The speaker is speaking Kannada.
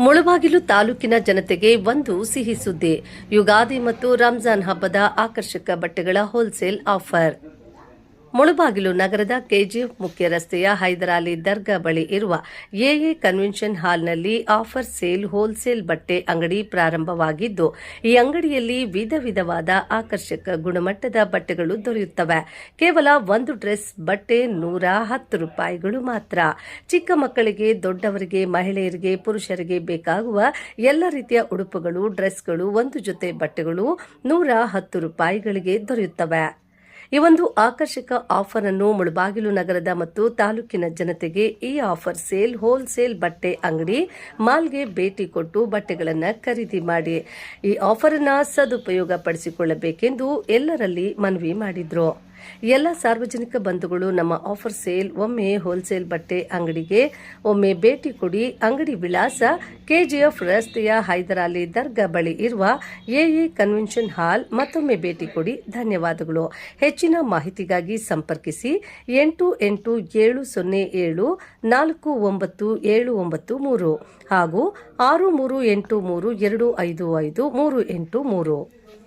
ಮುಳಬಾಗಿಲು ತಾಲೂಕಿನ ಜನತೆಗೆ ಒಂದು ಸಿಹಿ ಸುದ್ದಿ. ಯುಗಾದಿ ಮತ್ತು ರಂಜಾನ್ ಹಬ್ಬದ ಆಕರ್ಷಕ ಬಟ್ಟೆಗಳ ಹೋಲ್ಸೇಲ್ ಆಫರ್. ಮುಳಬಾಗಿಲು ನಗರದ ಕೆಜಿಎಫ್ ಮುಖ್ಯ ರಸ್ತೆಯ ಹೈದರಾಲಿ ದರ್ಗಾ ಬಳಿ ಇರುವ ಎಎ ಕನ್ವೆನ್ಷನ್ ಹಾಲ್ನಲ್ಲಿ ಆಫರ್ ಸೇಲ್ ಹೋಲ್ಸೇಲ್ ಬಟ್ಟೆ ಅಂಗಡಿ ಪ್ರಾರಂಭವಾಗಿದ್ದು, ಈ ಅಂಗಡಿಯಲ್ಲಿ ವಿಧ ವಿಧವಾದ ಆಕರ್ಷಕ ಗುಣಮಟ್ಟದ ಬಟ್ಟೆಗಳು ದೊರೆಯುತ್ತವೆ. ಕೇವಲ ಒಂದು ಡ್ರೆಸ್ ಬಟ್ಟೆ ₹110 ಮಾತ್ರ. ಚಿಕ್ಕ ಮಕ್ಕಳಿಗೆ, ದೊಡ್ಡವರಿಗೆ, ಮಹಿಳೆಯರಿಗೆ, ಪುರುಷರಿಗೆ ಬೇಕಾಗುವ ಎಲ್ಲ ರೀತಿಯ ಉಡುಪುಗಳು, ಡ್ರೆಸ್ಗಳು, ಒಂದು ಜೊತೆ ಬಟ್ಟೆಗಳು ₹110ಗಳಿಗೆ ದೊರೆಯುತ್ತವೆ. ಈ ಒಂದು ಆಕರ್ಷಕ ಆಫರ್ ಅನ್ನು ಮುಳಬಾಗಿಲು ನಗರದ ಮತ್ತು ತಾಲೂಕಿನ ಜನತೆಗೆ ಈ ಆಫರ್ ಸೇಲ್ ಹೋಲ್ಸೇಲ್ ಬಟ್ಟೆ ಅಂಗಡಿ ಮಾಲ್ಗೆ ಭೇಟಿ ಕೊಟ್ಟು ಬಟ್ಟೆಗಳನ್ನು ಖರೀದಿ ಮಾಡಿ ಈ ಆಫರ್ ಅನ್ನು ಸದುಪಯೋಗ ಪಡಿಸಿಕೊಳ್ಳಬೇಕೆಂದು ಎಲ್ಲರಲ್ಲಿ ಮನವಿ ಮಾಡಿದ್ರು. ಎಲ್ಲ ಸಾರ್ವಜನಿಕ ಬಂಧುಗಳು ನಮ್ಮ ಆಫರ್ ಸೇಲ್ ಒಮ್ಮೆ ಹೋಲ್ಸೇಲ್ ಬಟ್ಟೆ ಅಂಗಡಿಗೆ ಒಮ್ಮೆ ಭೇಟಿ ಕೊಡಿ. ಅಂಗಡಿ ವಿಳಾಸ ಕೆಜಿಎಫ್ ರಸ್ತೆಯ ಹೈದರಾಲಿ ದರ್ಗಾ ಬಳಿ ಇರುವ ಎಎ ಕನ್ವೆನ್ಷನ್ ಹಾಲ್. ಮತ್ತೊಮ್ಮೆ ಭೇಟಿ ಕೊಡಿ. ಧನ್ಯವಾದಗಳು. ಹೆಚ್ಚಿನ ಮಾಹಿತಿಗಾಗಿ ಸಂಪರ್ಕಿಸಿ 8870749793 ಹಾಗೂ 6383255383.